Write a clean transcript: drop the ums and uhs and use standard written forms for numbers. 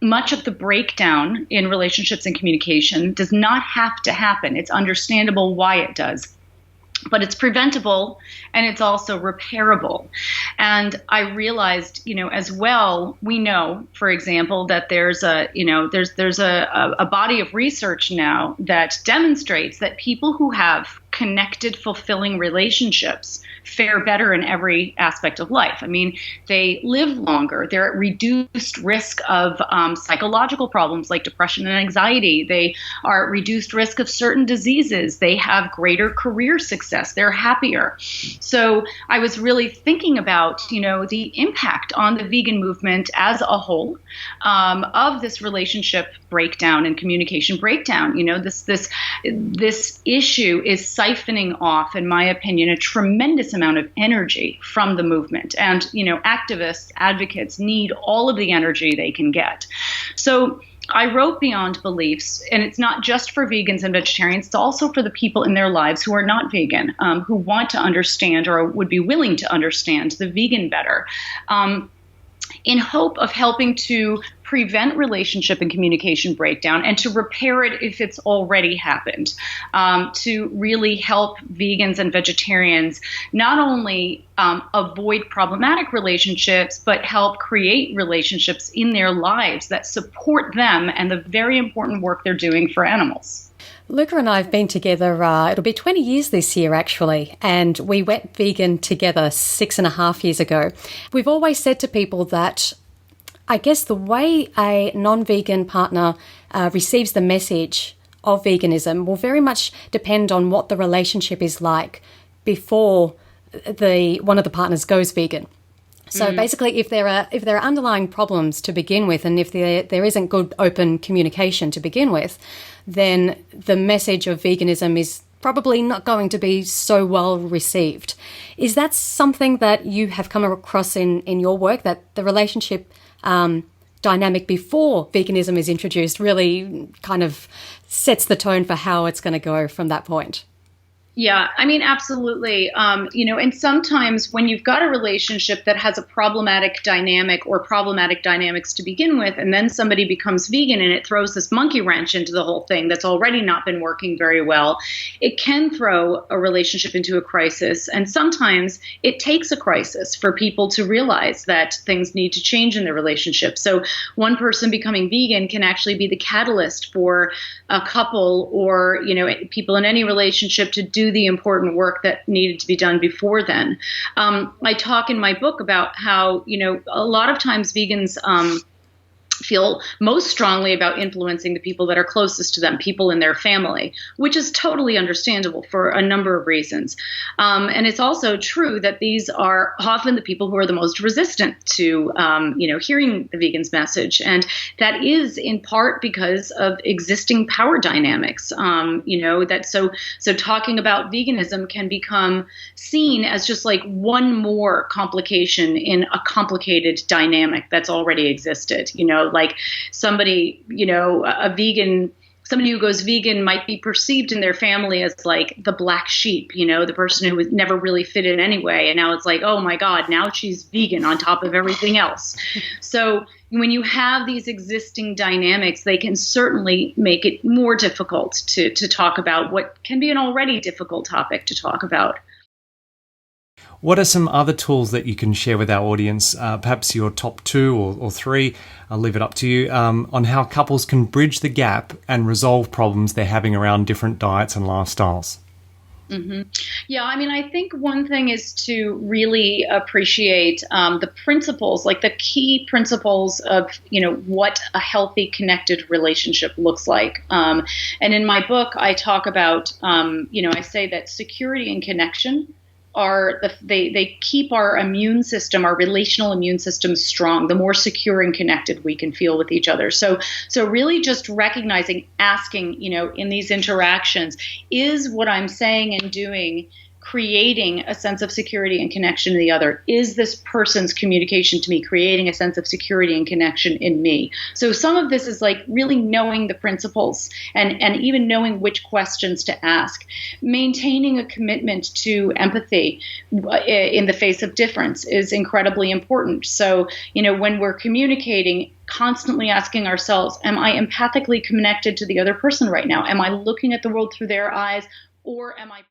much of the breakdown in relationships and communication does not have to happen. It's understandable why it does, but it's preventable and it's also repairable. And I realized, as well, we know, for example, that there's a body of research now that demonstrates that people who have connected, fulfilling relationships fare better in every aspect of life. I mean, they live longer. They're at reduced risk of psychological problems like depression and anxiety. They are at reduced risk of certain diseases. They have greater career success. They're happier. So I was really thinking about, the impact on the vegan movement as a whole of this relationship breakdown and communication breakdown. This issue is siphoning off, in my opinion, a tremendous amount of energy from the movement. And, activists, advocates need all of the energy they can get. So I wrote Beyond Beliefs, and it's not just for vegans and vegetarians. It's also for the people in their lives who are not vegan, who want to understand or would be willing to understand the vegan better, in hope of helping to prevent relationship and communication breakdown and to repair it if it's already happened, to really help vegans and vegetarians not only avoid problematic relationships, but help create relationships in their lives that support them and the very important work they're doing for animals. Luca and I have been together, it'll be 20 years this year actually, and we went vegan together 6.5 years ago. We've always said to people that I guess the way a non-vegan partner receives the message of veganism will very much depend on what the relationship is like before one of the partners goes vegan. So basically, if there are underlying problems to begin with, and if there isn't good open communication to begin with, then the message of veganism is probably not going to be so well received. Is that something that you have come across in your work, that the relationship dynamic before veganism is introduced really kind of sets the tone for how it's going to go from that point? Yeah, I mean, absolutely. And sometimes when you've got a relationship that has a problematic dynamic or problematic dynamics to begin with, and then somebody becomes vegan and it throws this monkey wrench into the whole thing that's already not been working very well, it can throw a relationship into a crisis. And sometimes it takes a crisis for people to realize that things need to change in their relationship. So one person becoming vegan can actually be the catalyst for a couple or, people in any relationship to do the important work that needed to be done before then. I talk in my book about how, a lot of times vegans feel most strongly about influencing the people that are closest to them, people in their family, which is totally understandable for a number of reasons. And it's also true that these are often the people who are the most resistant to, hearing the vegan's message. And that is in part because of existing power dynamics, so talking about veganism can become seen as just like one more complication in a complicated dynamic that's already existed, like somebody, somebody who goes vegan might be perceived in their family as like the black sheep, the person who was never really fit in anyway. And now it's like, oh my God, now she's vegan on top of everything else. So when you have these existing dynamics, they can certainly make it more difficult to talk about what can be an already difficult topic to talk about. What are some other tools that you can share with our audience, perhaps your top 2 or 3, I'll leave it up to you, on how couples can bridge the gap and resolve problems they're having around different diets and lifestyles? Mm-hmm. Yeah, I mean, I think one thing is to really appreciate the principles, like the key principles of, what a healthy, connected relationship looks like. And in my book, I talk about, I say that security and connection they keep our immune system, our relational immune system strong, the more secure and connected we can feel with each other. So really just recognizing, asking, in these interactions, is what I'm saying and doing creating a sense of security and connection in the other? Is this person's communication to me creating a sense of security and connection in me? So some of this is like really knowing the principles and even knowing which questions to ask. Maintaining a commitment to empathy in the face of difference is incredibly important. So, when we're communicating, constantly asking ourselves, am I empathically connected to the other person right now? Am I looking at the world through their eyes, or am I